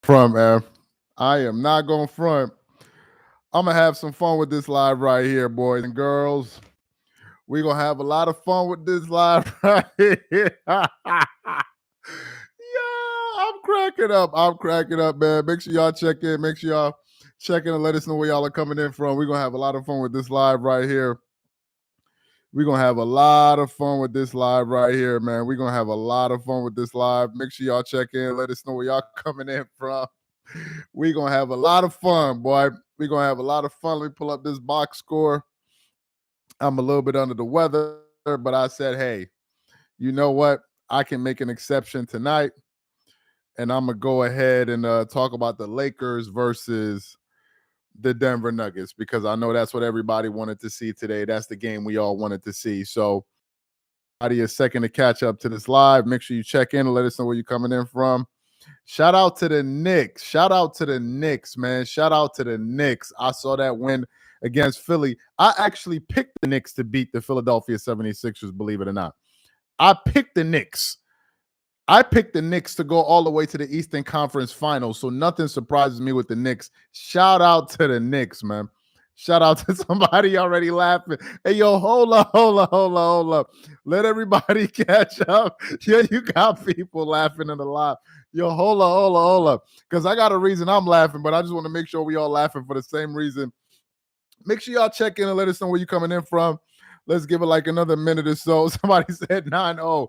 Front, man. I am not going front. I'm going to have some fun with this live right here, boys and girls. We're going to have a lot of fun with this live right here. Yeah, I'm cracking up. I'm cracking up, man. Make sure y'all check in. Make sure y'all check in and let us know where y'all are coming in from. We're going to have a lot of fun with this live right here. We're going to have a lot of fun with this live right here, man. We're going to have a lot of fun with this live. Make sure y'all check in. Let us know where y'all coming in from. We're going to have a lot of fun, boy. We're going to have a lot of fun. Let me pull up this box score. I'm a little bit under the weather, but I said, hey, you know what? I can make an exception tonight, and I'm going to go ahead and talk about the Lakers versus the Denver Nuggets because I know that's what everybody wanted to see today. That's the game we all wanted to see. So, a second to catch up to this live. Make sure you check in and let us know where you're coming in from. Shout out to the Knicks. Shout out to the Knicks, man. Shout out to the Knicks. I saw that win against Philly. I actually picked the Knicks to beat the Philadelphia 76ers, believe it or not. I picked the Knicks. I picked the Knicks to go all the way to the Eastern Conference Finals, so nothing surprises me with the Knicks. Shout out to the Knicks, man. Shout out to somebody already laughing. Hey, yo, hold up. Let everybody catch up. Yeah, you got people laughing in the live. Yo, hold up. Because I got a reason I'm laughing, but I just want to make sure we all laughing for the same reason. Make sure y'all check in and let us know where you're coming in from. Let's give it like another minute or so. Somebody said 9-0.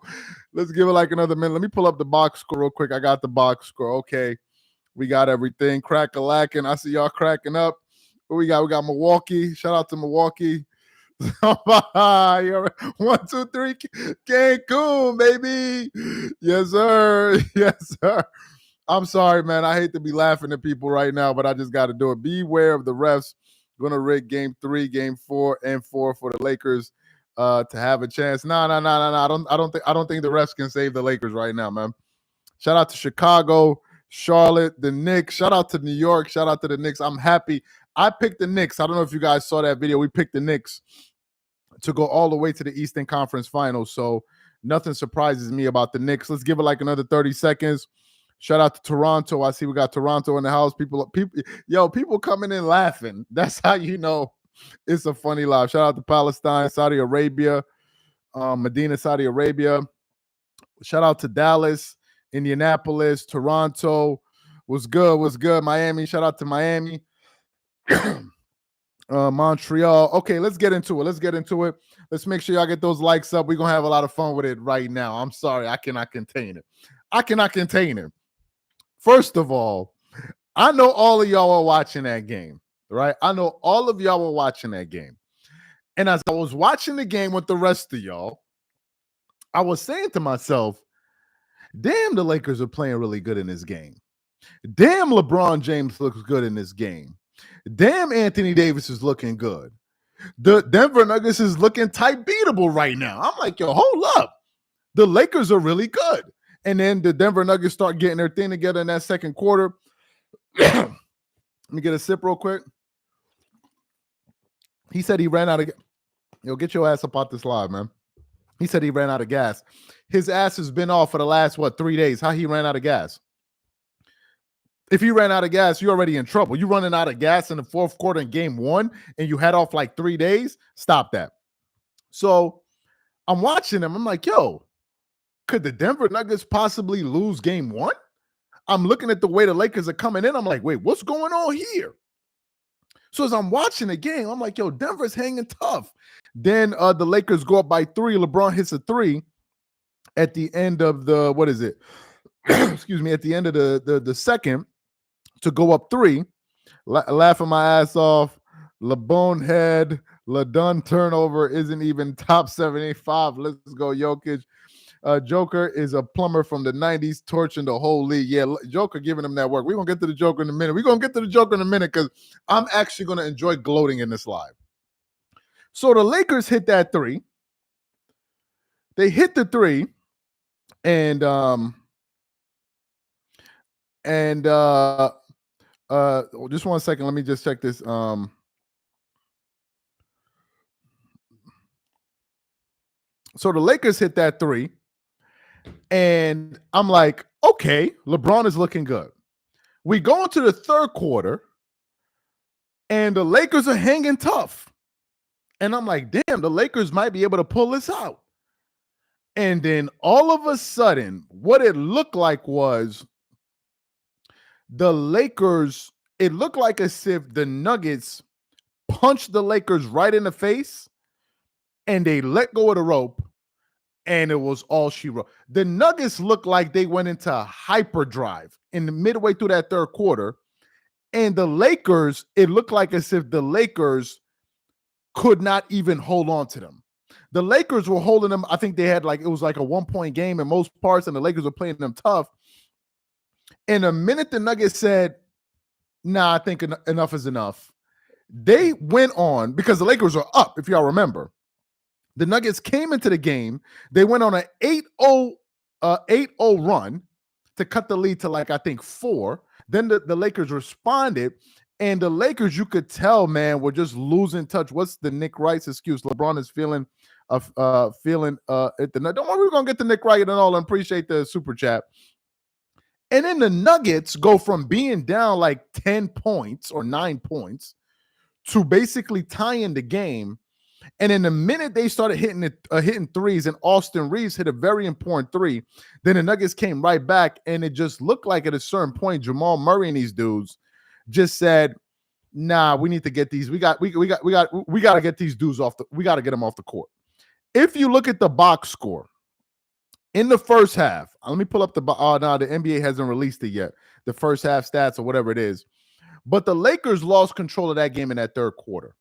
Let's give it like another minute. Let me pull up the box score real quick. I got the box score. Okay. We got everything. Crack-a-lacking. I see y'all cracking up. What we got? We got Milwaukee. Shout out to Milwaukee. 1, 2, 3. Cancun, baby. Yes, sir. Yes, sir. I'm sorry, man. I hate to be laughing at people right now, but I just got to do it. Beware of the refs. Going to rig game 3, game 4, and 4 for the Lakers to have a chance. No. I don't think the refs can save the Lakers right now, man. Shout out to Chicago, Charlotte, the Knicks. Shout out to New York. Shout out to the Knicks. I'm happy. I picked the Knicks. I don't know if you guys saw that video. We picked the Knicks to go all the way to the Eastern Conference Finals. So nothing surprises me about the Knicks. Let's give it like another 30 seconds. Shout out to Toronto. I see we got Toronto in the house. People coming in laughing. That's how you know it's a funny live. Shout out to Palestine, Saudi Arabia, Medina, Saudi Arabia. Shout out to Dallas, Indianapolis, Toronto. What's good? Miami. Shout out to Miami. Montreal. Okay, let's get into it. Let's make sure y'all get those likes up. We're going to have a lot of fun with it right now. I'm sorry. I cannot contain it. First of all, I know all of y'all are watching that game, right? I know all of y'all were watching that game. And as I was watching the game with the rest of y'all, I was saying to myself, damn, the Lakers are playing really good in this game. Damn, LeBron James looks good in this game. Damn, Anthony Davis is looking good. The Denver Nuggets is looking tight beatable right now. I'm like, yo, hold up. The Lakers are really good. And then the Denver Nuggets start getting their thing together in that second quarter. Let me get a sip real quick. He said he ran out of Yo, get your ass up out this live, man. He said he ran out of gas. His ass has been off for the last, 3 days. How he ran out of gas? If you ran out of gas, you're already in trouble. You running out of gas in the fourth quarter in game 1 and you had off like 3 days? Stop that. So I'm watching him. I'm like, yo, could the Denver Nuggets possibly lose game 1? I'm looking at the way the Lakers are coming in. I'm like, wait, what's going on here? So as I'm watching the game, I'm like, yo, Denver's hanging tough. Then the Lakers go up by 3. LeBron hits a 3 at the end of the, what is it? Excuse me, at the end of the second to go up 3. Laughing my ass off. LeBonehead, LaDun turnover isn't even top 75. Let's go, Jokic. Joker is a plumber from the 90s, torching the whole league. Yeah, Joker giving him that work. We're going to get to the Joker in a minute. Because I'm actually going to enjoy gloating in this live. So the Lakers hit that 3. They hit the 3. And just 1 second. Let me just check this. So the Lakers hit that 3. And I'm like, okay, LeBron is looking good. We go into the third quarter, and the Lakers are hanging tough. And I'm like, damn, the Lakers might be able to pull this out. And then all of a sudden, what it looked like was the Lakers, it looked like as if the Nuggets punched the Lakers right in the face and they let go of the rope, and it was all she wrote. The Nuggets looked like they went into hyperdrive in the midway through that third quarter. And the Lakers, it looked like as if the Lakers could not even hold on to them. The Lakers were holding them. I think they had it was like a 1-point game in most parts, and the Lakers were playing them tough. And the minute the Nuggets said, nah, I think enough is enough, they went on, because the Lakers are up, if y'all remember. The Nuggets came into the game. They went on an 8-0 run to cut the lead to I think 4. Then the Lakers responded, and the Lakers, you could tell, man, were just losing touch. What's the Nick Wright's excuse? LeBron is feeling at the night. Don't worry, we're gonna get to Nick Wright and all. And appreciate the super chat. And then the Nuggets go from being down 10 points or 9 points to basically tying the game. And in the minute they started hitting threes, and Austin Reeves hit a very important 3, then the Nuggets came right back, and it just looked like at a certain point, Jamal Murray and these dudes just said, "Nah, we need to get these. We got to get these dudes off we got to get them off the court." If you look at the box score in the first half, let me pull up the NBA hasn't released it yet, the first half stats or whatever it is, but the Lakers lost control of that game in that third quarter.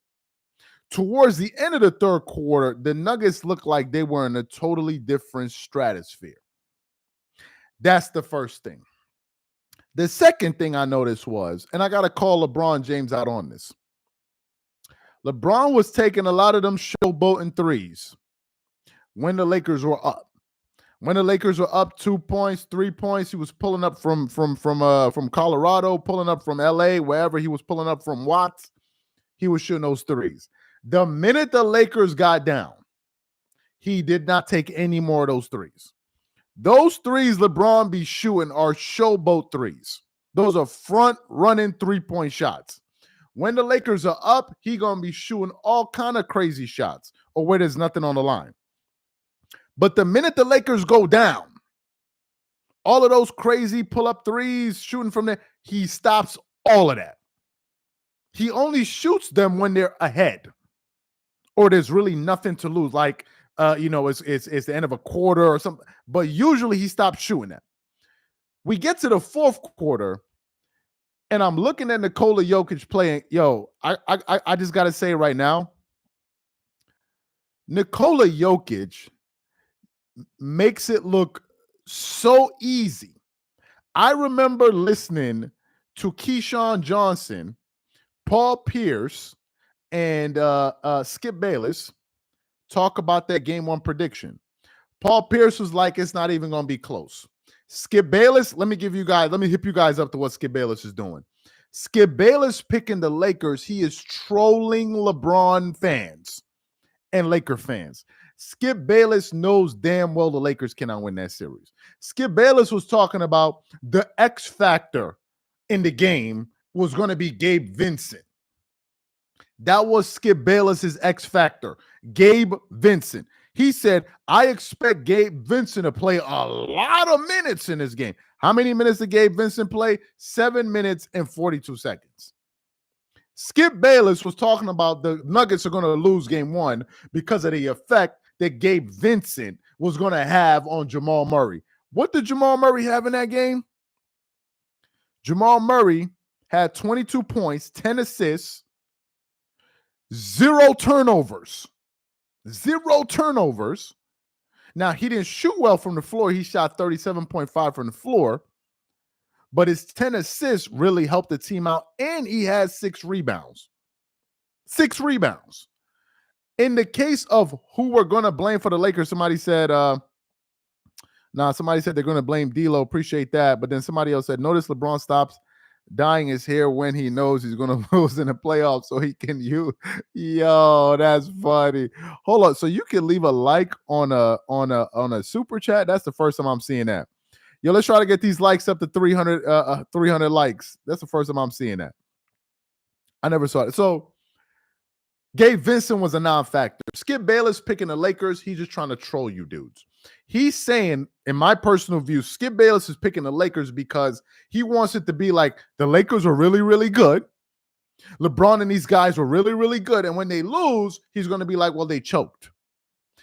Towards the end of the third quarter, the Nuggets looked like they were in a totally different stratosphere. That's the first thing. The second thing I noticed was, and I got to call LeBron James out on this, LeBron was taking a lot of them showboating threes when the Lakers were up. When the Lakers were up 2 points, 3 points, he was pulling up from Colorado, pulling up from LA, wherever he was pulling up from Watts, he was shooting those threes. The minute the Lakers got down, he did not take any more of those threes. Those threes LeBron be shooting are showboat threes. Those are front-running three-point shots. When the Lakers are up, he going to be shooting all kind of crazy shots or where there's nothing on the line. But the minute the Lakers go down, all of those crazy pull-up threes, shooting from there, he stops all of that. He only shoots them when they're ahead or there's really nothing to lose. It's the end of a quarter or something. But usually he stops shooting that. We get to the fourth quarter, and I'm looking at Nikola Jokic playing. Yo, I just got to say right now, Nikola Jokic makes it look so easy. I remember listening to Keyshawn Johnson, Paul Pierce, and Skip Bayless talk about that game 1 prediction. Paul Pierce was like, it's not even going to be close. Skip Bayless, let me hip you guys up to what Skip Bayless is doing. Skip Bayless picking the Lakers. He is trolling LeBron fans and Laker fans. Skip Bayless knows damn well the Lakers cannot win that series. Skip Bayless was talking about the X factor in the game was going to be Gabe Vincent. That was Skip Bayless's X factor, Gabe Vincent. He said, I expect Gabe Vincent to play a lot of minutes in this game. How many minutes did Gabe Vincent play? 7 minutes and 42 seconds. Skip Bayless was talking about the Nuggets are going to lose game 1 because of the effect that Gabe Vincent was going to have on Jamal Murray. What did Jamal Murray have in that game? Jamal Murray had 22 points, 10 assists, 0 turnovers. 0 turnovers. Now, he didn't shoot well from the floor. He shot 37.5 from the floor. But his 10 assists really helped the team out. And he had 6 rebounds. 6 rebounds. In the case of who we're going to blame for the Lakers, somebody said, somebody said they're going to blame D'Lo. Appreciate that. But then somebody else said, notice LeBron stops dyeing his hair when he knows he's going to lose in the playoffs so he can use. Yo, that's funny. Hold on. So you can leave a like on a super chat. That's the first time I'm seeing that. Yo, let's try to get these likes up to 300 likes. That's the first time I'm seeing that. I never saw it. So Gabe Vincent was a non-factor. Skip Bayless picking the Lakers. He's just trying to troll you dudes. He's saying, in my personal view, Skip Bayless is picking the Lakers because he wants it to be like the Lakers are really, really good. LeBron and these guys were really, really good. And when they lose, he's going to be like, well, they choked.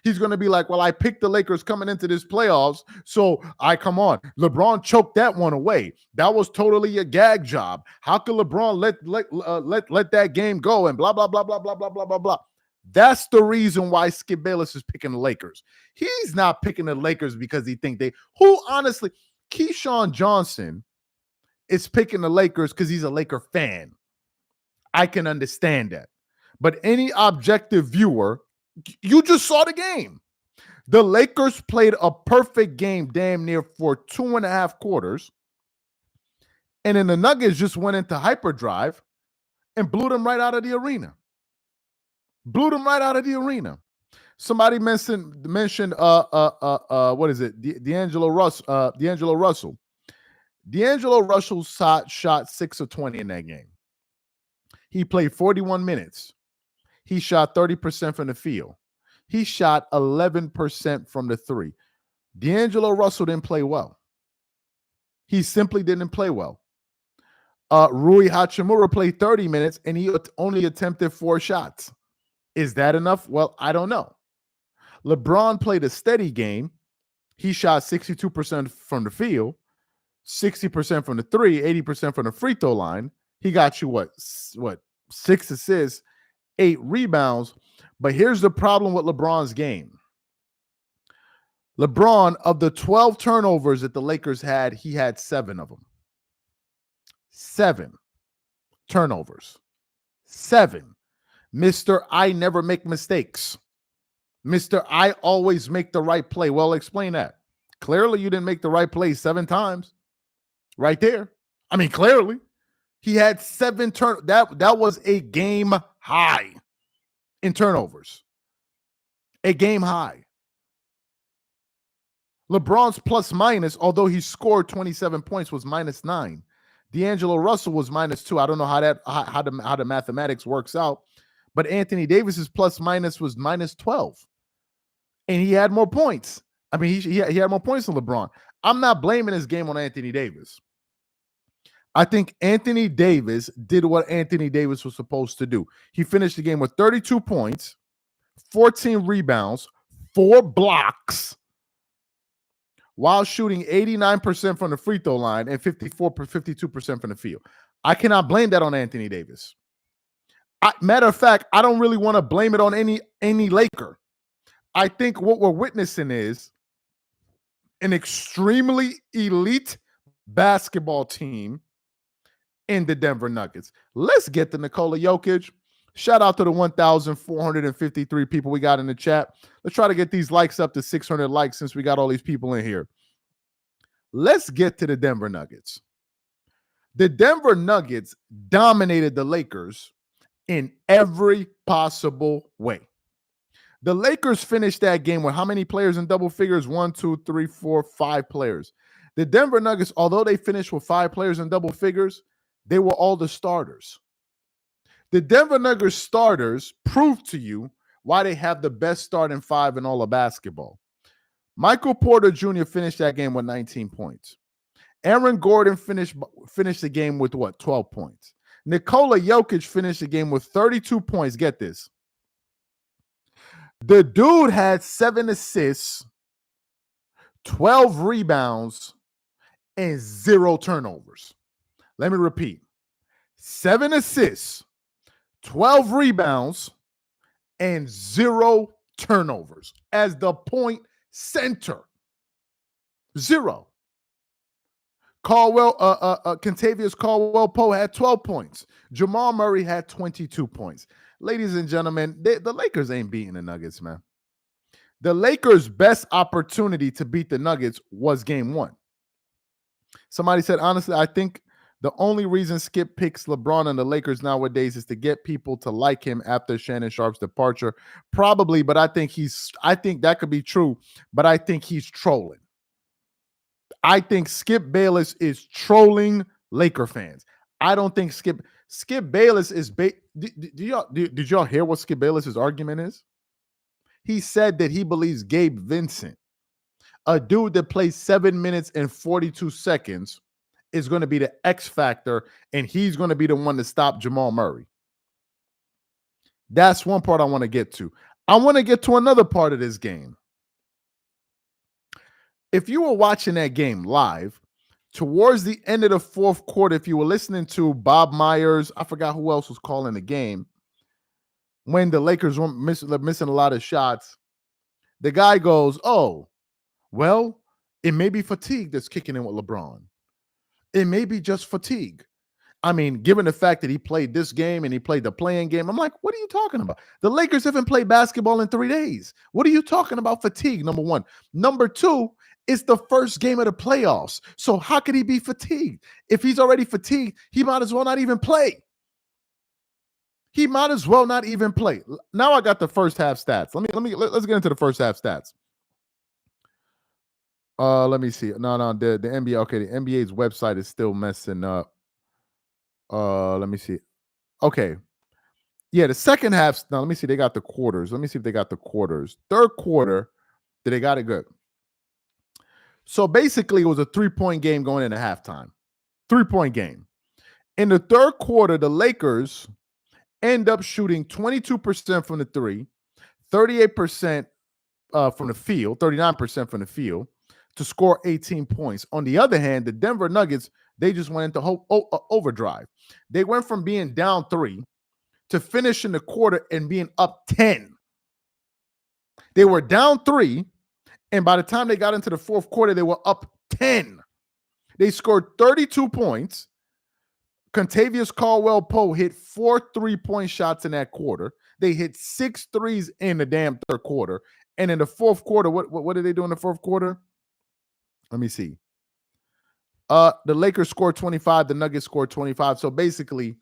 He's going to be like, well, I picked the Lakers coming into this playoffs, so come on. LeBron choked that one away. That was totally a gag job. How could LeBron let that game go and blah, blah, blah, blah, blah, blah, blah, blah, blah. That's the reason why Skip Bayless is picking the Lakers. He's not picking the Lakers because he think honestly, Keyshawn Johnson is picking the Lakers because he's a Laker fan. I can understand that. But any objective viewer, you just saw the game. The Lakers played a perfect game damn near for 2.5 quarters. And then the Nuggets just went into hyperdrive and blew them right out of the arena. Somebody mentioned what is it? D'Angelo Russell. D'Angelo Russell shot 6 of 20 in that game. He played 41 minutes. He shot 30% from the field. He shot 11% from the three. D'Angelo Russell didn't play well. He simply didn't play well. Rui Hachimura played 30 minutes and he only attempted 4 shots. Is that enough? Well, I don't know. LeBron played a steady game. He shot 62% from the field, 60% from the three, 80% from the free throw line. He got you what 6 assists, 8 rebounds. But here's the problem with LeBron's game. LeBron, of the 12 turnovers that the Lakers had, he had 7 of them. 7 turnovers. 7. Mr. I never make mistakes. Mr. I always make the right play. Well, explain that. Clearly, you didn't make the right play 7 times. Right there. I mean, clearly. He had 7 that was a game high in turnovers. A game high. LeBron's plus minus, although he scored 27 points, was -9. D'Angelo Russell was -2. I don't know how the mathematics works out, but Anthony Davis's plus minus was -12. And he had more points. I mean, he had more points than LeBron. I'm not blaming his game on Anthony Davis. I think Anthony Davis did what Anthony Davis was supposed to do. He finished the game with 32 points, 14 rebounds, 4 blocks, while shooting 89% from the free throw line and 52% from the field. I cannot blame that on Anthony Davis. Matter of fact, I don't really want to blame it on any Laker. I think what we're witnessing is an extremely elite basketball team in the Denver Nuggets. Let's get to Nikola Jokic. Shout out to the 1,453 people we got in the chat. Let's try to get these likes up to 600 likes since we got all these people in here. Let's get to the Denver Nuggets. The Denver Nuggets dominated the Lakers in every possible way. The Lakers finished that game with how many players in double figures? 1, 2, 3, 4, 5 players. The Denver Nuggets, although they finished with 5 players in double figures, they were all the starters. The Denver Nuggets starters proved to you why they have the best starting 5 in all of basketball. Michael Porter Jr. finished that game with 19 points. Aaron Gordon finished the game with 12 points. Nikola Jokic finished the game with 32 points. Get this. The dude had 7 assists, 12 rebounds, and 0 turnovers. Let me repeat. 7 assists, 12 rebounds, and 0 turnovers as the point center. 0. Kentavious Caldwell-Pope had 12 points. Jamal Murray had 22 points. Ladies and gentlemen, the Lakers ain't beating the Nuggets, man. The Lakers' best opportunity to beat the Nuggets was game 1. Somebody said, honestly, I think the only reason Skip picks LeBron and the Lakers nowadays is to get people to like him after Shannon Sharp's departure. Probably, but I think that could be true, but I think he's trolling. I think Skip Bayless is trolling Laker fans. I don't think Skip Bayless is. Did y'all hear what Skip Bayless's argument is? He said that he believes Gabe Vincent, a dude that plays 7 minutes and 42 seconds, is going to be the X factor, and he's going to be the one to stop Jamal Murray. That's one part I want to get to. I want to get to another part of this game. If you were watching that game live, towards the end of the fourth quarter, if you were listening to Bob Myers, I forgot who else was calling the game, when the Lakers were missing a lot of shots, the guy goes, "Oh, well, it may be fatigue that's kicking in with LeBron. It may be just fatigue." I mean, given the fact that he played this game and he played the play-in game, I'm like, what are you talking about? The Lakers haven't played basketball in 3 days. What are you talking about fatigue, number one? Number two, it's the first game of the playoffs. So how could he be fatigued? If he's already fatigued, he might as well not even play. He might as well not even play. Now I got the first half stats. Let's get into the first half stats. Let me see. No, the NBA. Okay, the NBA's website is still messing up. Let me see. Okay. Yeah, the second half. Now, let me see. They got the quarters. Let me see if they got the quarters. Third quarter, did they got it good? So basically, it was a 3-point game going into halftime. 3-point game. In the third quarter, the Lakers end up shooting 22% from the three, 38% from the field, 39% from the field to score 18 points. On the other hand, the Denver Nuggets, they just went into overdrive. They went from being down 3 to finishing the quarter and being up 10. They were down 3, and by the time they got into the fourth quarter, they were up 10. They scored 32 points. Contavious Caldwell-Pope hit 4 3-point shots in that quarter. They hit 6 threes in the damn third quarter. And in the fourth quarter, what did they do in the fourth quarter? Let me see. The Lakers scored 25. The Nuggets scored 25. So basically,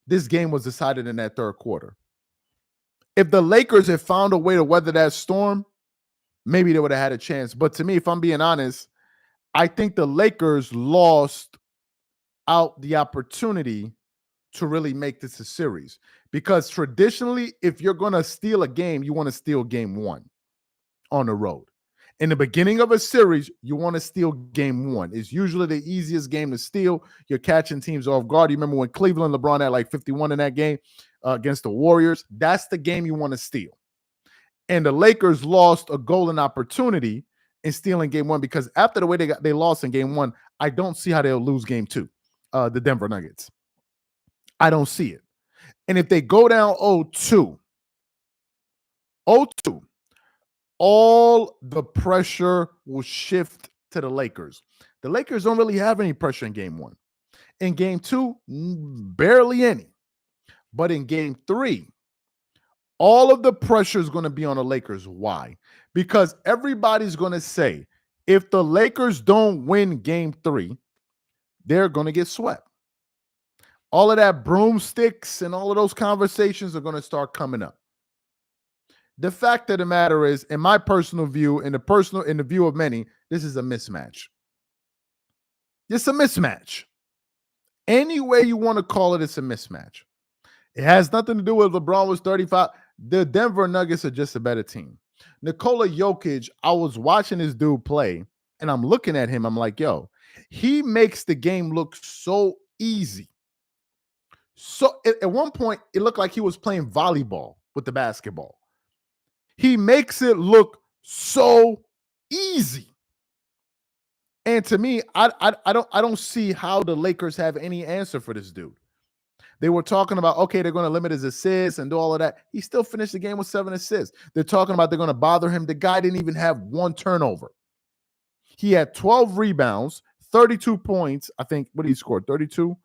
this game was decided in that third quarter. If the Lakers had found a way to weather that storm, maybe they would have had a chance. But to me, if I'm being honest, I think the Lakers lost out the opportunity to really make this a series. Because traditionally, if you're going to steal a game, you want to steal game 1 on the road. In the beginning of a series, you want to steal game 1. It's usually the easiest game to steal. You're catching teams off guard. You remember when Cleveland, LeBron had like 51 in that game against the Warriors? That's the game you want to steal. And the Lakers lost a golden opportunity in stealing game 1 because after the way they lost in game 1, I don't see how they'll lose game 2, the Denver Nuggets. I don't see it. And if they go down 0-2, all the pressure will shift to the Lakers. The Lakers don't really have any pressure in game 1. In game 2, barely any. But in game 3, all of the pressure is going to be on the Lakers. Why? Because everybody's going to say, if the Lakers don't win game 3, they're going to get swept. All of that broomsticks and all of those conversations are going to start coming up. The fact of the matter is, in my personal view, in the view of many, this is a mismatch. It's a mismatch. Any way you want to call it, it's a mismatch. It has nothing to do with LeBron was 35. The Denver Nuggets are just a better team. Nikola Jokic, I was watching this dude play, and I'm looking at him. I'm like, yo, he makes the game look so easy. So at one point, it looked like he was playing volleyball with the basketball. He makes it look so easy. And to me, I don't see how the Lakers have any answer for this dude. They were talking about, okay, they're going to limit his assists and do all of that. He still finished the game with 7 assists. They're talking about they're going to bother him. The guy didn't even have 1 turnover. He had 12 rebounds, 32 points. I think, what did he score? 32?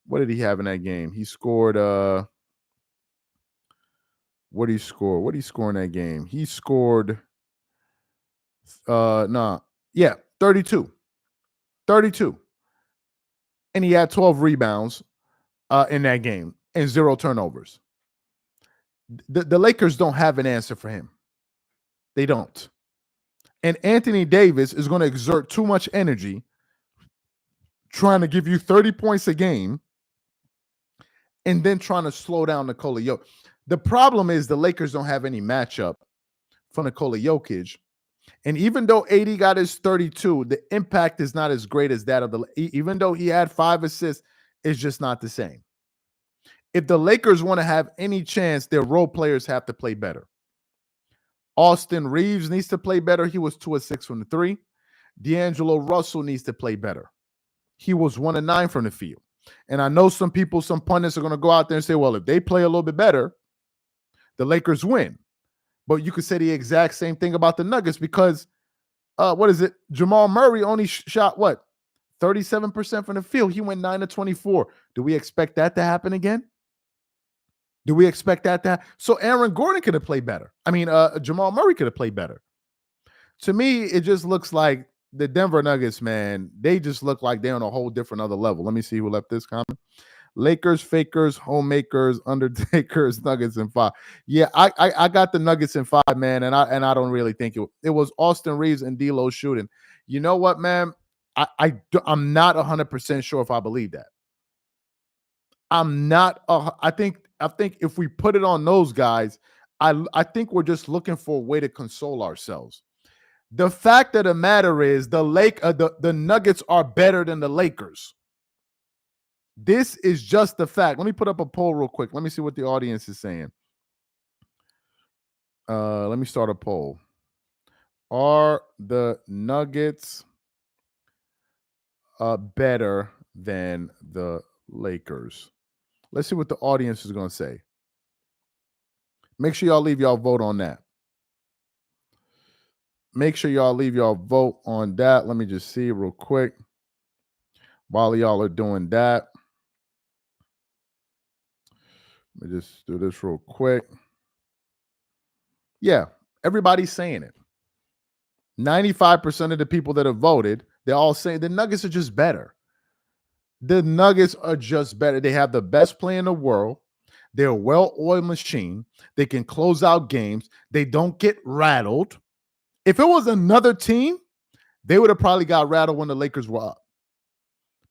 What did he have in that game? He scored, what did he score? What did he score in that game? He scored, 32. 32. And he had 12 rebounds in that game and 0 turnovers. The Lakers don't have an answer for him. They don't. And Anthony Davis is going to exert too much energy trying to give you 30 points a game and then trying to slow down Nikola Jokic. The problem is the Lakers don't have any matchup for Nikola Jokic. And even though AD got his 32, the impact is not as great as that of even though he had 5 assists, it's just not the same. If the Lakers want to have any chance, their role players have to play better. Austin Reeves needs to play better. He was 2 of 6 from the 3. D'Angelo Russell needs to play better. He was 1 of 9 from the field. And I know some pundits are going to go out there and say, well, if they play a little bit better, the Lakers win. But you could say the exact same thing about the Nuggets because, Jamal Murray only shot, 37% from the field. He went 9 of 24. Do we expect that to happen again? Do we expect that to happen? So Aaron Gordon could have played better. Jamal Murray could have played better. To me, it just looks like the Denver Nuggets, man, they just look like they're on a whole different other level. Let me see who left this comment. Lakers, fakers, homemakers, Undertakers, Nuggets in 5. Yeah, I got the Nuggets in 5, man, and I don't really think it was Austin Reeves and D'Lo shooting. You know what, man? I'm not 100% sure if I believe that. I'm not. I think if we put it on those guys, I think we're just looking for a way to console ourselves. The fact of the matter is the Nuggets are better than the Lakers. This is just the fact. Let me put up a poll real quick. Let me see what the audience is saying. Let me start a poll. Are the Nuggets better than the Lakers? Let's see what the audience is going to say. Make sure y'all leave y'all vote on that. Make sure y'all leave y'all vote on that. Let me just see real quick while y'all are doing that. Let me just do this real quick. Yeah, everybody's saying it. 95% of the people that have voted, they're all saying the Nuggets are just better. The Nuggets are just better. They have the best player in the world. They're a well-oiled machine. They can close out games. They don't get rattled. If it was another team, they would have probably got rattled when the Lakers were up.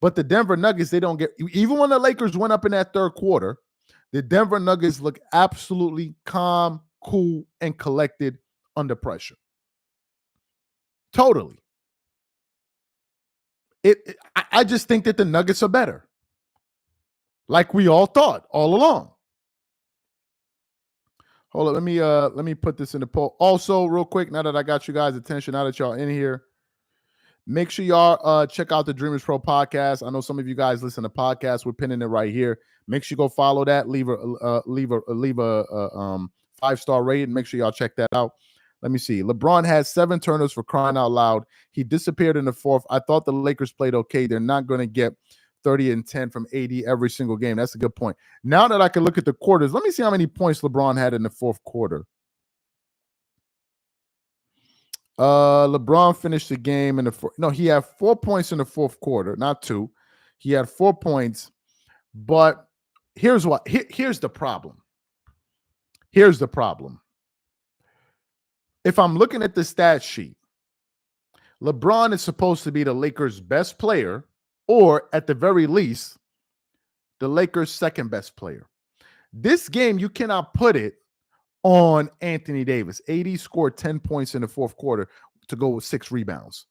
But the Denver Nuggets, they don't get, even when the Lakers went up in that third quarter, the Denver Nuggets look absolutely calm, cool, and collected under pressure. Totally. I just think that the Nuggets are better. Like we all thought all along. Hold on, let me put this in the poll. Also, real quick, now that I got you guys' attention, now that y'all in here, make sure y'all check out the Dreamers Pro podcast. I know some of you guys listen to podcasts. We're pinning it right here. Make sure you go follow that. Leave a 5-star rating. Make sure y'all check that out. Let me see. LeBron had 7 turnovers for crying out loud. He disappeared in the 4th. I thought the Lakers played okay. They're not going to get 30 and 10 from AD every single game. That's a good point. Now that I can look at the quarters, let me see how many points LeBron had in the 4th quarter. LeBron finished the game in the no, he had 4 points in the 4th quarter, not 2. He had 4 points, but here's the problem. Here's the problem. If I'm looking at the stat sheet, LeBron is supposed to be the Lakers' best player, or at the very least, the Lakers' second best player. This game, you cannot put it on Anthony Davis. AD scored 10 points in the 4th quarter to go with 6 rebounds.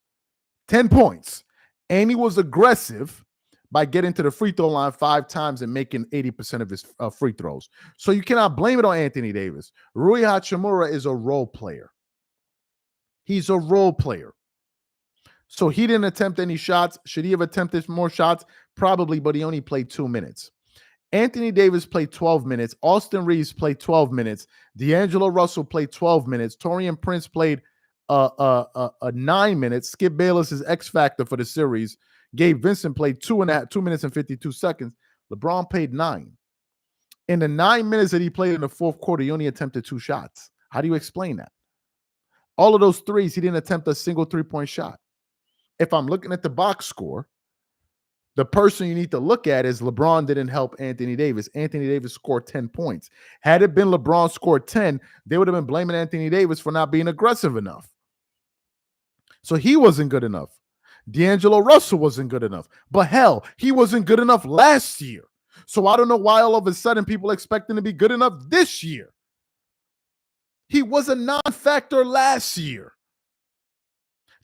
10 points. And he was aggressive by getting to the free throw line 5 times and making 80% of his free throws. So you cannot blame it on Anthony Davis. Rui Hachimura is a role player. He's a role player. So he didn't attempt any shots. Should he have attempted more shots? Probably, but he only played 2 minutes. Anthony Davis played 12 minutes. Austin Reeves played 12 minutes. D'Angelo Russell played 12 minutes. Taurean Prince played 9 minutes. Skip Bayless is X factor for the series. Gabe Vincent played 2 minutes and 52 seconds. LeBron played 9. In the 9 minutes that he played in the 4th quarter, he only attempted 2 shots. How do you explain that? All of those threes, he didn't attempt a single 3-point shot. If I'm looking at the box score, the person you need to look at is LeBron didn't help Anthony Davis. Anthony Davis scored 10 points. Had it been LeBron scored 10, they would have been blaming Anthony Davis for not being aggressive enough. So he wasn't good enough. D'Angelo Russell wasn't good enough. But hell, he wasn't good enough last year. So I don't know why all of a sudden people expect him to be good enough this year. He was a non-factor last year.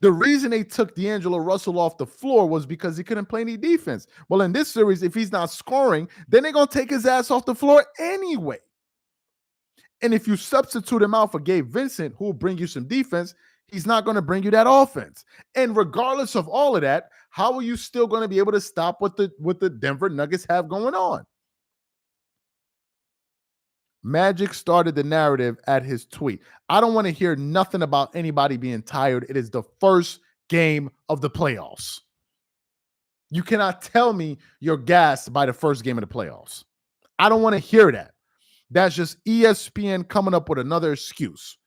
The reason they took D'Angelo Russell off the floor was because he couldn't play any defense. Well, in this series, if he's not scoring, then they're going to take his ass off the floor anyway. And if you substitute him out for Gabe Vincent, who will bring you some defense, he's not going to bring you that offense. And regardless of all of that, how are you still going to be able to stop what the Denver Nuggets have going on? Magic started the narrative at his tweet. I don't want to hear nothing about anybody being tired. It is the first game of the playoffs. You cannot tell me you're gassed by the first game of the playoffs. I don't want to hear that. That's just ESPN coming up with another excuse.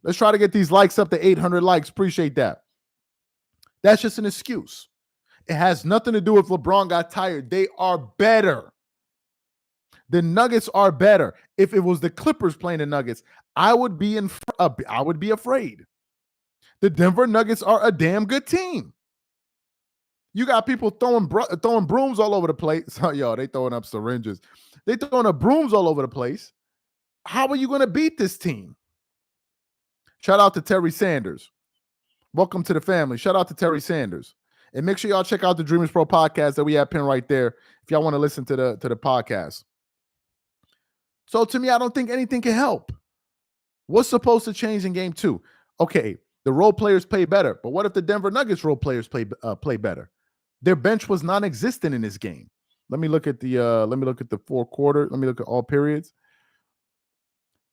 Let's try to get these likes up to 800 likes. Appreciate that. That's just an excuse. It has nothing to do with LeBron got tired. They are better. The Nuggets are better. If it was the Clippers playing the Nuggets, I would be afraid. The Denver Nuggets are a damn good team. You got people throwing brooms all over the place. Yo, they throwing up syringes. They throwing up brooms all over the place. How are you going to beat this team? Shout out to Terry Sanders. Welcome to the family. Shout out to Terry Sanders. And make sure y'all check out the Dreamers Pro podcast that we have pinned right there if y'all want to listen to the podcast. So to me, I don't think anything can help. What's supposed to change in game 2? Okay, the role players play better, but what if the Denver Nuggets role players play better? Their bench was non-existent in this game. Let me look at the fourth quarter. Let me look at all periods.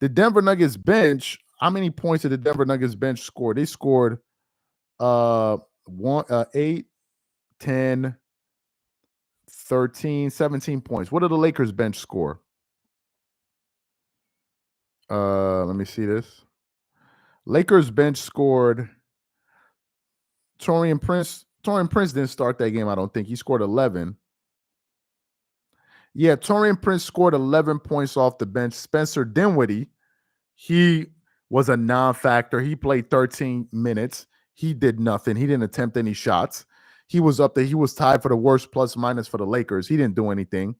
The Denver Nuggets bench, how many points did the Denver Nuggets bench score? They scored 8, 10, 13, 17 points. What did the Lakers bench score? Let me see this. Lakers bench scored. Taurean Prince didn't start that game, I don't think. He scored 11. Yeah, Taurean Prince scored 11 points off the bench. Spencer Dinwiddie, he was a non-factor. He played 13 minutes. He did nothing. He didn't attempt any shots. He was up there. He was tied for the worst plus minus for the Lakers. He didn't do anything.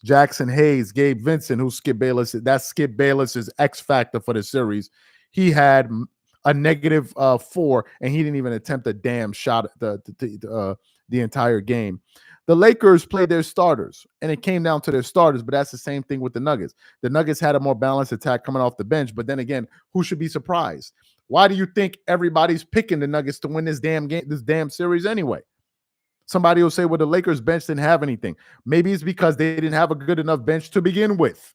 Jackson Hayes, Gabe Vincent, who's Skip Bayless. That's Skip Bayless's X factor for the series. He had a negative 4, and he didn't even attempt a damn shot the entire game. The Lakers played their starters, and it came down to their starters, but that's the same thing with the Nuggets. The Nuggets had a more balanced attack coming off the bench, but then again, who should be surprised? Why do you think everybody's picking the Nuggets to win this damn game, this damn series anyway? Somebody will say, well, the Lakers bench didn't have anything. Maybe it's because they didn't have a good enough bench to begin with.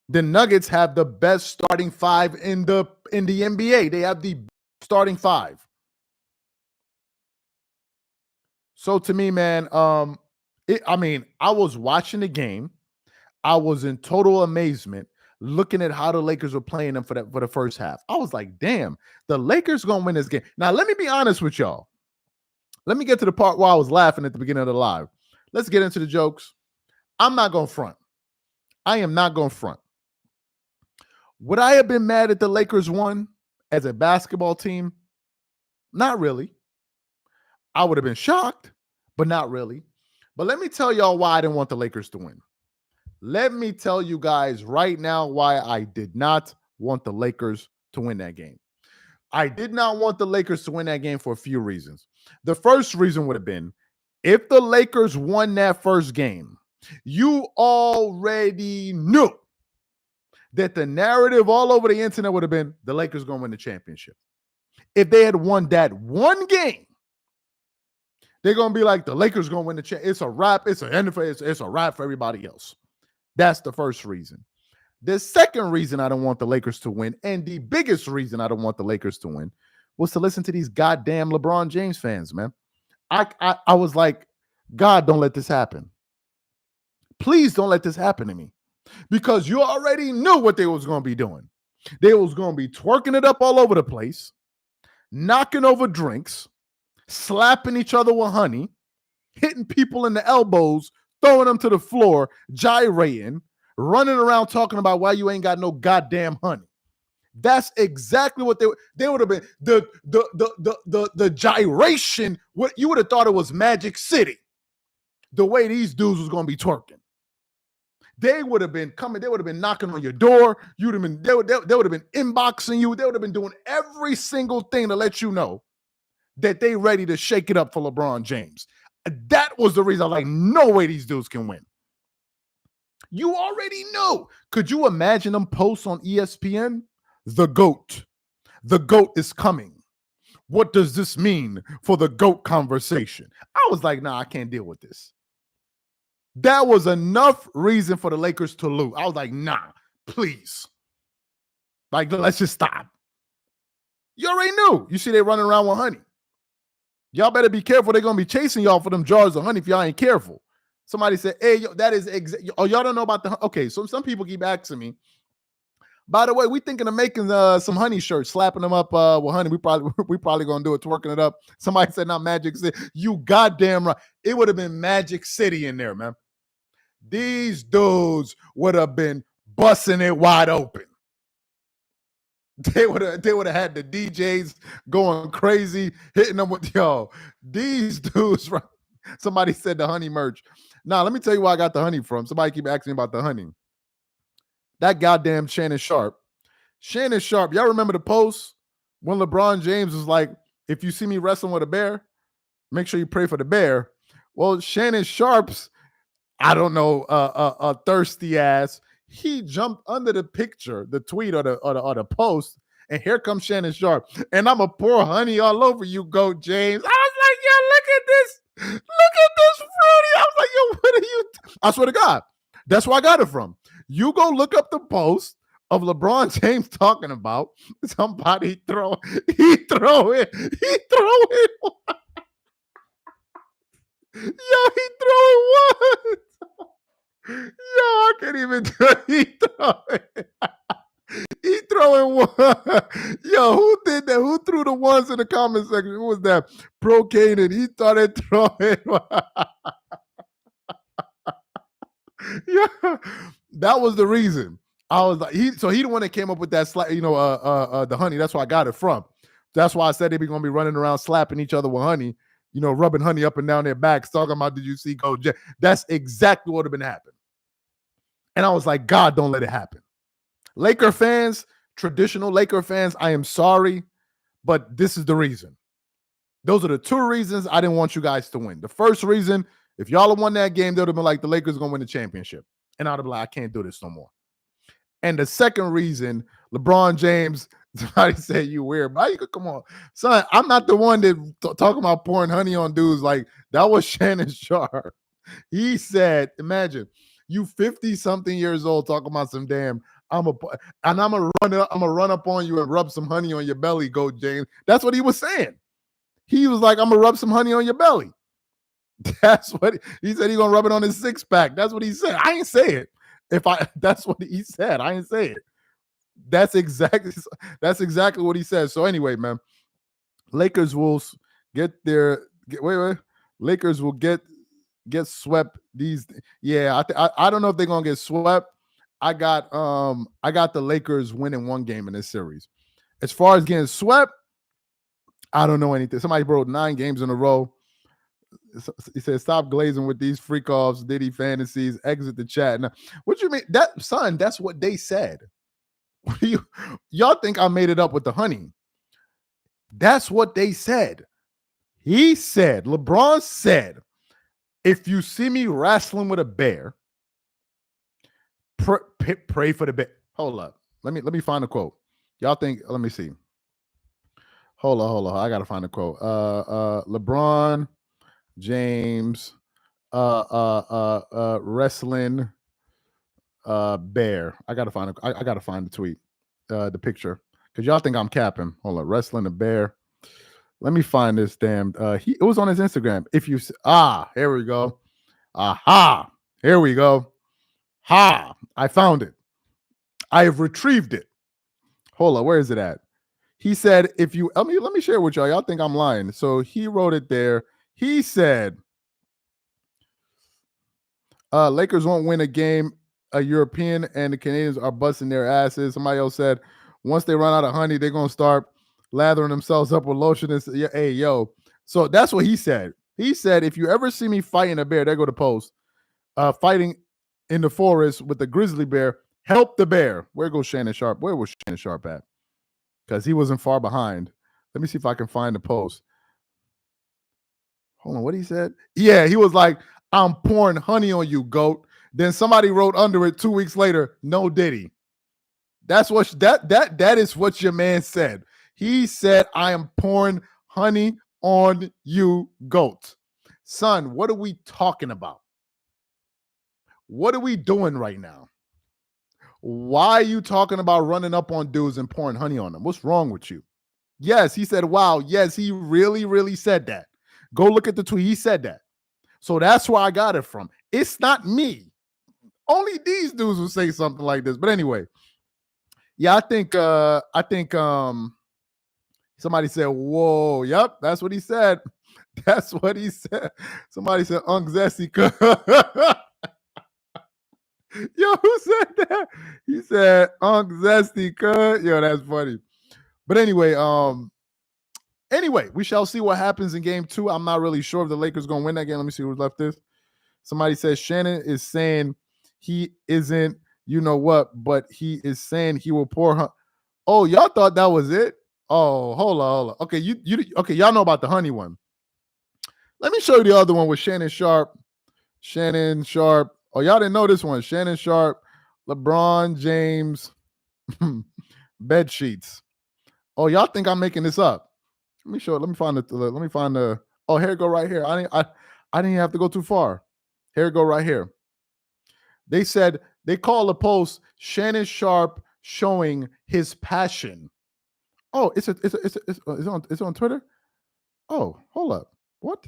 The Nuggets have the best starting 5 in the NBA. They have the starting 5. So to me, man, I was watching the game. I was in total amazement looking at how the Lakers were playing them for the first half. I was like, damn, the Lakers going to win this game. Now, let me be honest with y'all. Let me get to the part where I was laughing at the beginning of the live. Let's get into the jokes. I'm not going to front. I am not going to front. Would I have been mad at the Lakers won as a basketball team? Not really. I would have been shocked, but not really. But let me tell y'all why I didn't want the Lakers to win. Let me tell you guys right now why I did not want the Lakers to win that game. I did not want the Lakers to win that game for a few reasons. The first reason would have been if the Lakers won that first game, you already knew that the narrative all over the internet would have been the Lakers going to win the championship. If they had won that one game, they're going to be like, the Lakers going to win the championship. It's a wrap. It's a wrap for everybody else. That's the first reason. The second reason I don't want the Lakers to win, and the biggest reason I don't want the Lakers to win, was to listen to these goddamn LeBron James fans, man. I was like, God, don't let this happen. Please don't let this happen to me. Because you already knew what they was going to be doing. They was going to be twerking it up all over the place, knocking over drinks, slapping each other with honey, hitting people in the elbows, throwing them to the floor, gyrating, running around talking about why you ain't got no goddamn honey. That's exactly what they would have been. The gyration, what you would have thought it was Magic City, the way these dudes was gonna be twerking. They would have been coming, they would have been knocking on your door. You'd have been, they would have been inboxing you, they would have been doing every single thing to let you know that they ready to shake it up for LeBron James. That was the reason I was like, no way these dudes can win. You already know. Could you imagine them posts on ESPN? The GOAT. The GOAT is coming. What does this mean for the GOAT conversation? I was like, nah, I can't deal with this. That was enough reason for the Lakers to lose. I was like, nah, please. Like, let's just stop. You already knew. You see they running around with honey. Y'all better be careful. They're going to be chasing y'all for them jars of honey if y'all ain't careful. Somebody said, hey, yo, that is oh, y'all don't know about the, okay, so some people keep asking me, by the way, we thinking of making some honey shirts, slapping them up with honey. We probably going to do it, twerking it up. Somebody said, not Magic City. You goddamn right. It would have been Magic City in there, man. These dudes would have been busting it wide open. They would have had the DJs going crazy, hitting them with, yo, these dudes. Somebody said the honey merch. Now, let me tell you where I got the honey from. Somebody keep asking me about the honey. That goddamn Shannon Sharp. Shannon Sharp, y'all remember the post when LeBron James was like, if you see me wrestling with a bear, make sure you pray for the bear. Well, Shannon Sharp's, I don't know, a thirsty ass, he jumped under the picture, the tweet or the post, and here comes Shannon Sharp. And I'm a pour honey all over you, GOAT James. I was like, yo, look at this. Look at this fruity. I was like, yo, what are you? I swear to God, that's where I got it from. You go look up the post of LeBron James talking about somebody throw it. Yo, he throwing what? Yo, I can't even do it. He throwing one. Yo, who did that? Who threw the ones in the comment section? Who was that? Procated. He started throwing. Yeah, that was the reason. I was like, he the one that came up with that, the honey. That's where I got it from. That's why I said they be gonna be running around slapping each other with honey, rubbing honey up and down their backs, talking about, did you see GOAT James? That's exactly what would have been happening. And I was like, God, don't let it happen. Laker fans, traditional Laker fans, I am sorry, but this is the reason. Those are the two reasons I didn't want you guys to win. The first reason, if y'all had won that game, they would have been like, the Lakers are going to win the championship. And I'd have been like, I can't do this no more. And the second reason, LeBron James, somebody said you weird, but you could come on. Son, I'm not the one that talking about pouring honey on dudes. Like, that was Shannon Sharp. He said, imagine, you 50-something years old talking about some damn, I'm gonna run up on you and rub some honey on your belly, GOAT James. That's what he was saying. He was like, I'm gonna rub some honey on your belly. That's what he said. He's gonna rub it on his six-pack. That's what he said. I ain't say it. That's what he said. I ain't say it. That's exactly what he said. So anyway, man, Lakers will Lakers will get swept. I don't know if they're gonna get swept. I got the Lakers winning one game in this series. As far as getting swept, I don't know anything. Somebody broke 9 games in a row. He said, stop glazing with these freak offs, Diddy fantasies, exit the chat. Now, what you mean? That's what they said. Y'all think I made it up with the honey? That's what they said. He said, LeBron said, if you see me wrestling with a bear, pray for the bear. Hold up. Let me find a quote. Y'all think, let me see. Hold on. I gotta find a quote. LeBron James wrestling bear. I gotta find the tweet, the picture, because y'all think I'm capping. Hold on, wrestling a bear. Let me find this damn. It was on his Instagram. If you here we go. Aha, here we go. Ha! I found it. I have retrieved it. Hold on, where is it at? He said, if you let me share it with y'all. Y'all think I'm lying. So he wrote it there. He said, Lakers won't win a game, a European, and the Canadians are busting their asses. Somebody else said, Once they run out of honey, they're gonna start lathering themselves up with lotion. And say, hey, yo. So that's what he said. He said, if you ever see me fighting a bear, there go the post. Fighting in the forest with the grizzly bear, help the bear. Where goes Shannon Sharp? Where was Shannon Sharp at? Because he wasn't far behind. Let me see if I can find the post. Hold on, what he said? Yeah, he was like, I'm pouring honey on you, goat. Then somebody wrote under it 2 weeks later, no Diddy. That's what that is what your man said. He said, I am pouring honey on you, goat. Son, what are we talking about? What are we doing right now? Why are you talking about running up on dudes and pouring honey on them? What's wrong with you? Yes, he said, wow. Yes, he really, really said that. Go look at the tweet. He said that. So that's where I got it from. It's not me. Only these dudes will say something like this. But anyway, yeah, I think somebody said, whoa, yep, that's what he said. That's what he said. Somebody said, Unc Zesty. Yo, who said that? He said, Unc Zesty, cut. Yo, that's funny. But anyway, we shall see what happens in game 2. I'm not really sure if the Lakers going to win that game. Let me see who's left this. Somebody says Shannon is saying he isn't, you know what, but he is saying he will pour. Oh, y'all thought that was it? Oh, hold on. Okay, okay, y'all know about the honey one. Let me show you the other one with Shannon Sharp. Oh, y'all didn't know this one. Shannon Sharp, LeBron James, bed sheets. Oh, y'all think I'm making this up? Let me show it. Let me find the. Oh, here it go right here. I didn't have to go too far. Here it go right here. They said they call the post Shannon Sharp showing his passion. Oh, it's on Twitter. Oh, hold up. What?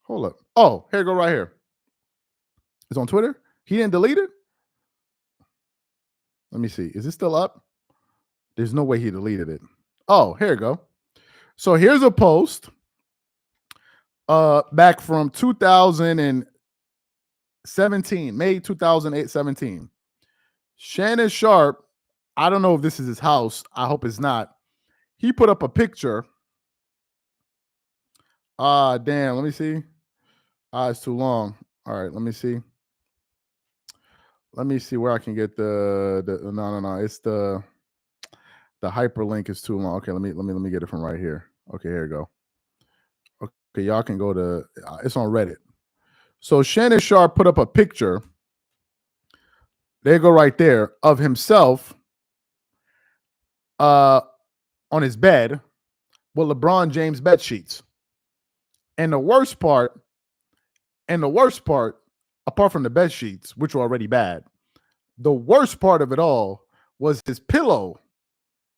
Hold up. Oh, here it go right here. It's on Twitter. He didn't delete it. Let me see. Is it still up? There's no way he deleted it. Oh, here you go. So here's a post back from 2017, May 2017. Shannon Sharp, I don't know if this is his house. I hope it's not. He put up a picture. Damn, let me see. It's too long. All right, let me see. Let me see where I can get the no. It's the hyperlink is too long. Okay, let me get it from right here. Okay, here you go. Okay, y'all can go to it's on Reddit. So Shannon Sharp put up a picture. There you go right there of himself on his bed with LeBron James bed sheets. And the worst part, apart from the bed sheets, which were already bad, the worst part of it all was his pillow.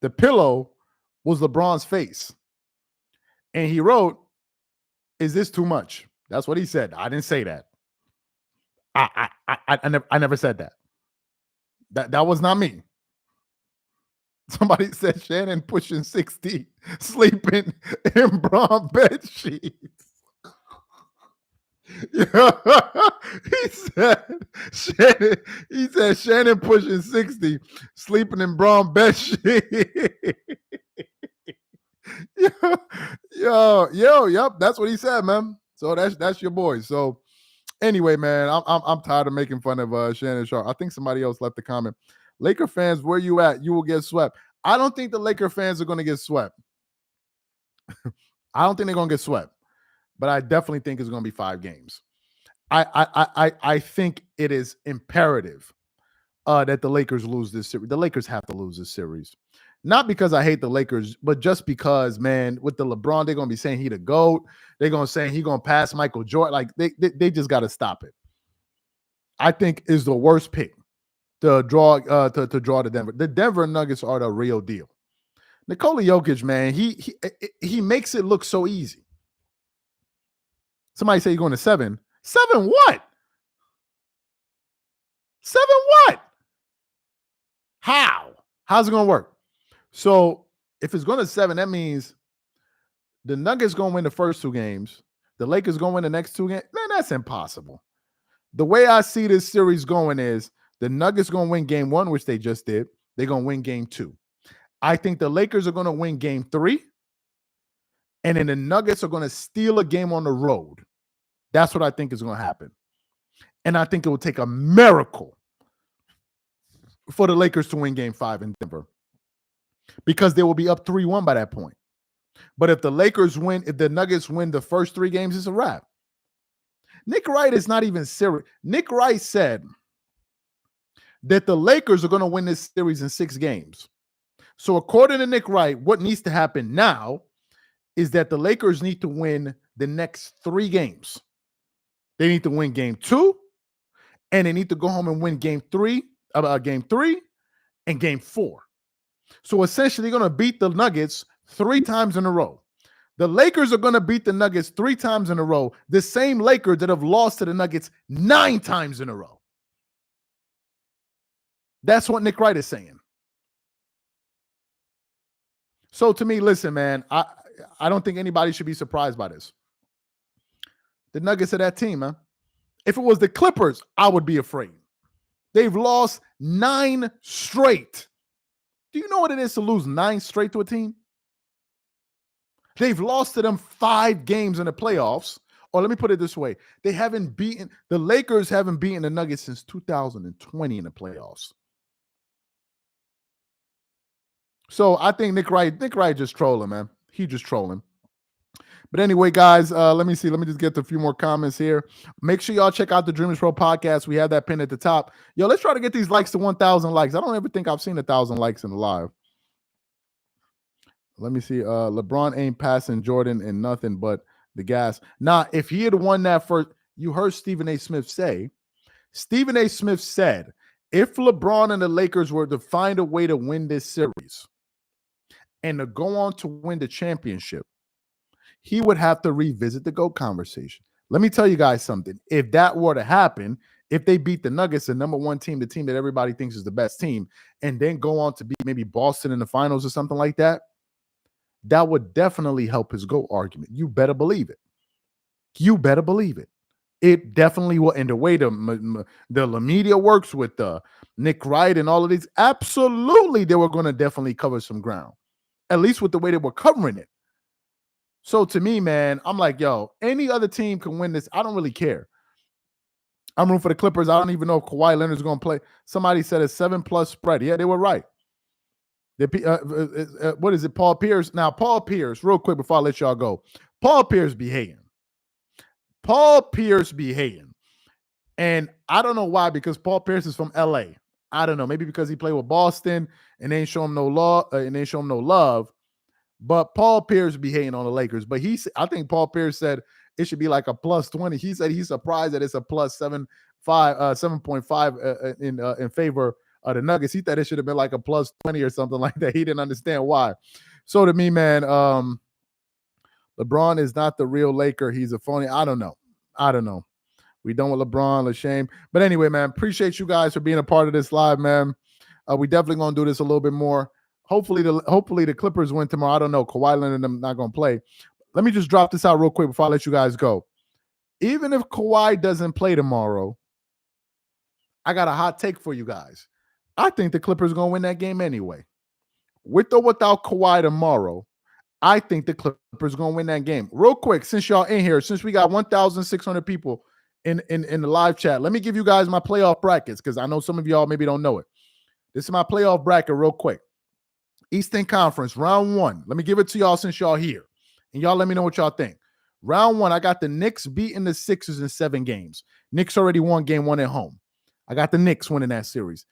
The pillow was LeBron's face. And he wrote, "Is this too much?" That's what he said. I didn't say that. I never said that. That was not me. Somebody said Shannon pushing 60, sleeping in Bron bed sheets. Yeah. He said Shannon pushing 60, sleeping in Bron bed sheets. Yep. That's what he said, man. So that's your boy. So anyway, man, I'm tired of making fun of Shannon Sharp. I think somebody else left a comment. Laker fans, where you at? You will get swept. I don't think the Laker fans are going to get swept. I don't think they're going to get swept, but I definitely think it's going to be 5 games. I think it is imperative that the Lakers lose this series. The Lakers have to lose this series. Not because I hate the Lakers, but just because, man, with the LeBron, they're going to be saying he the GOAT. They're going to say he's going to pass Michael Jordan. Like, they just got to stop it. I think is the worst pick to draw to Denver. The Denver Nuggets are the real deal. Nikola Jokic, man, he makes it look so easy. Somebody say you're going to 7. 7 what? 7 what? How? How's it going to work? So if it's going to 7, that means the Nuggets going to win the first 2 games. The Lakers going to win the next 2 games. Man, that's impossible. The way I see this series going is the Nuggets going to win game 1, which they just did. they're going to win game 2. I think the Lakers are going to win game 3. And then the Nuggets are going to steal a game on the road. That's what I think is going to happen. And I think it will take a miracle for the Lakers to win game 5 in Denver, because they will be up 3-1 by that point. But if the Nuggets win the first 3 games, it's a wrap. Nick Wright is not even serious. Nick Wright said that the Lakers are going to win this series in 6 games. So according to Nick Wright, what needs to happen now is that the Lakers need to win the next 3 games. They need to win game 2, and they need to go home and win game 3 and game 4. So essentially, they're going to beat the Nuggets 3 times in a row. The Lakers are going to beat the Nuggets 3 times in a row. The same Lakers that have lost to the Nuggets 9 times in a row. That's what Nick Wright is saying. So to me, listen, man, I don't think anybody should be surprised by this. The Nuggets are that team, man. If it was the Clippers, I would be afraid. They've lost 9 straight. Do you know what it is to lose 9 straight to a team? They've lost to them 5 games in the playoffs. Or let me put it this way. The Lakers haven't beaten the Nuggets since 2020 in the playoffs. So I think Nick Wright just trolling, man. He just trolling. But anyway, guys, let me see. Let me just get to a few more comments here. Make sure y'all check out the Dreamers Pro podcast. We have that pin at the top. Yo, let's try to get these likes to 1,000 likes. I don't ever think I've seen 1,000 likes in the live. Let me see. LeBron ain't passing Jordan in nothing but the gas. Nah, if he had won that first, you heard Stephen A. Smith say. Stephen A. Smith said, if LeBron and the Lakers were to find a way to win this series and to go on to win the championship, he would have to revisit the GOAT conversation. Let me tell you guys something. If that were to happen, if they beat the Nuggets, the number 1 team, the team that everybody thinks is the best team, and then go on to beat maybe Boston in the finals or something like that, that would definitely help his GOAT argument. You better believe it. You better believe it. It definitely will. And the way the media works with Nick Wright and all of these, absolutely, they were going to definitely cover some ground, at least with the way they were covering it. So to me, man, I'm like, yo, any other team can win this. I don't really care. I'm rooting for the Clippers. I don't even know if Kawhi Leonard's going to play. Somebody said a 7+ spread. Yeah, they were right. What is it, Paul Pierce? Now, Paul Pierce, real quick before I let y'all go. Paul Pierce be hating. And I don't know why, because Paul Pierce is from L.A. I don't know. Maybe because he played with Boston and they ain't show him no love. But Paul Pierce be hating on the Lakers. But I think Paul Pierce said it should be like a +20. He said he's surprised that it's a +7.5 in favor of the Nuggets. He thought it should have been like a +20 or something like that. He didn't understand why. So to me, man, LeBron is not the real Laker. He's a phony. I don't know. We done with LeBron, a shame. But anyway, man, appreciate you guys for being a part of this live, man. We definitely going to do this a little bit more. Hopefully the Clippers win tomorrow. I don't know. Kawhi Leonard and them not going to play. Let me just drop this out real quick before I let you guys go. Even if Kawhi doesn't play tomorrow, I got a hot take for you guys. I think the Clippers are going to win that game anyway. With or without Kawhi tomorrow, I think the Clippers are going to win that game. Real quick, since y'all in here, since we got 1,600 people in the live chat, let me give you guys my playoff brackets, because I know some of y'all maybe don't know it. This is my playoff bracket real quick. Eastern Conference, round 1. Let me give it to y'all since y'all here. And y'all let me know what y'all think. Round 1, I got the Knicks beating the Sixers in 7 games. Knicks already won game 1 at home. I got the Knicks winning that series.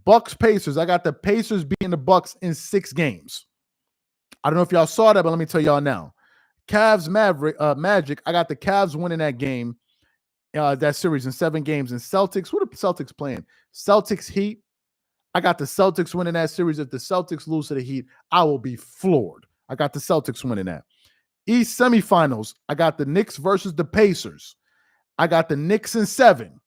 Bucks Pacers, I got the Pacers beating the Bucks in 6 games. I don't know if y'all saw that, but let me tell y'all now. Cavs Magic, I got the Cavs winning that game, that series in 7 games. And Celtics, what are the Celtics playing? Celtics Heat. I got the Celtics winning that series. If the Celtics lose to the Heat, I will be floored. I got the Celtics winning that. East semifinals, I got the Knicks versus the Pacers. I got the Knicks in 7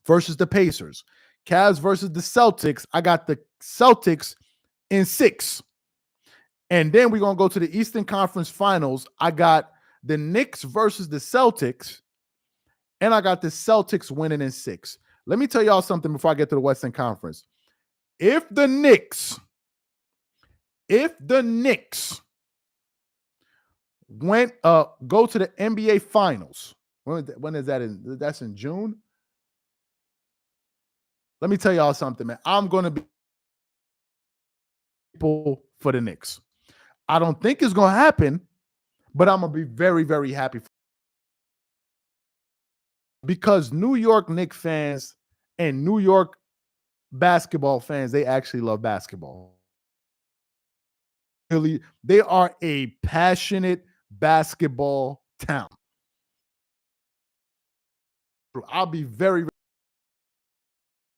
versus the Pacers. Cavs versus the Celtics, I got the Celtics in 6. And then we're going to go to the Eastern Conference Finals. I got the Knicks versus the Celtics, and I got the Celtics winning in 6. Let me tell y'all something before I get to the Western Conference. If the Knicks went go to the NBA Finals, when is that in? That's in June. Let me tell y'all something, man. I'm going to be for the Knicks. I don't think it's going to happen, but I'm going to be very, very happy because New York Knicks fans and New York basketball fans, they actually love basketball. Really, they are a passionate basketball town. I'll be very, I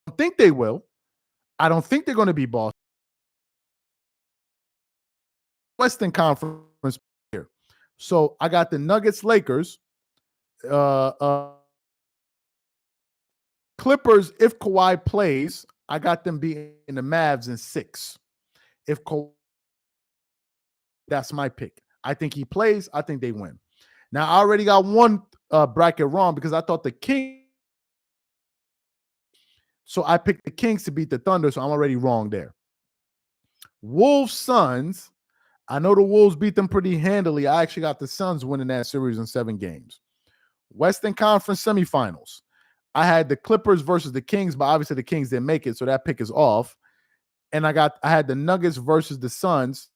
don't think they will. I don't think they're going to be Boston. Western Conference here. So I got the Nuggets, Lakers, Clippers. If Kawhi plays, I got them beating the Mavs in 6. If Kawhi, that's my pick. I think he plays. I think they win. Now I already got one bracket wrong because I thought the Kings. So I picked the Kings to beat the Thunder. So I'm already wrong there. Wolves, Suns. I know the Wolves beat them pretty handily. I actually got the Suns winning that series in 7 games. Western Conference semifinals. I had the Clippers versus the Kings, but obviously the Kings didn't make it, so that pick is off. And I had the Nuggets versus the Suns.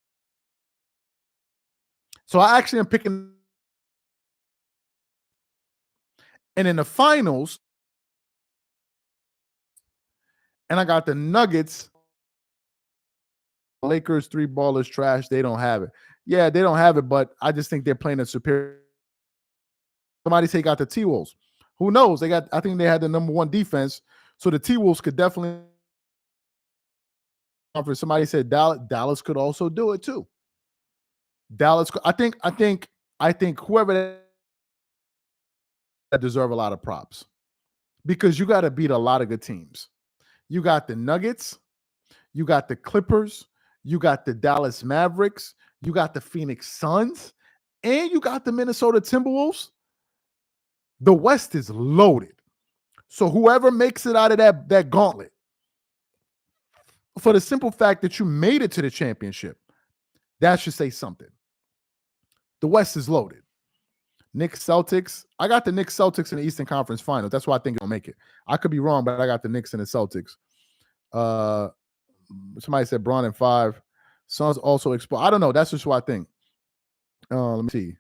So I actually am picking. And in the finals, and I got the Nuggets. Lakers 3 ballers trash. They don't have it. Yeah, they don't have it, but I just think they're playing a superior. Somebody say got the T-Wolves. Who knows? I think they had the number 1 defense. So the T-Wolves could definitely. Somebody said Dallas could also do it too. Dallas, I think whoever that deserve a lot of props because you got to beat a lot of good teams. You got the Nuggets, you got the Clippers, you got the Dallas Mavericks, you got the Phoenix Suns, and you got the Minnesota Timberwolves. The West is loaded. So whoever makes it out of that gauntlet, for the simple fact that you made it to the championship, that should say something. The West is loaded. Knicks, Celtics. I got the Knicks, Celtics in the Eastern Conference Finals. That's why I think it'll make it. I could be wrong, but I got the Knicks and the Celtics. Somebody said Braun in 5. Suns also explode. I don't know. That's just what I think. Let me see.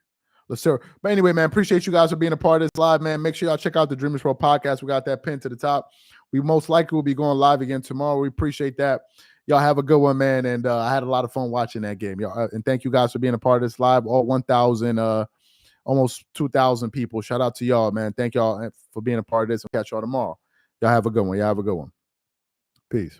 Let's see. But anyway, man, appreciate you guys for being a part of this live, man. Make sure y'all check out the Dreamers Pro podcast. We got that pinned to the top. We most likely will be going live again tomorrow. We appreciate that. Y'all have a good one, man. And I had a lot of fun watching that game. Y'all, and thank you guys for being a part of this live. All 1,000, almost 2,000 people. Shout out to y'all, man. Thank y'all for being a part of this. We'll catch y'all tomorrow. Y'all have a good one. Y'all have a good one. Peace.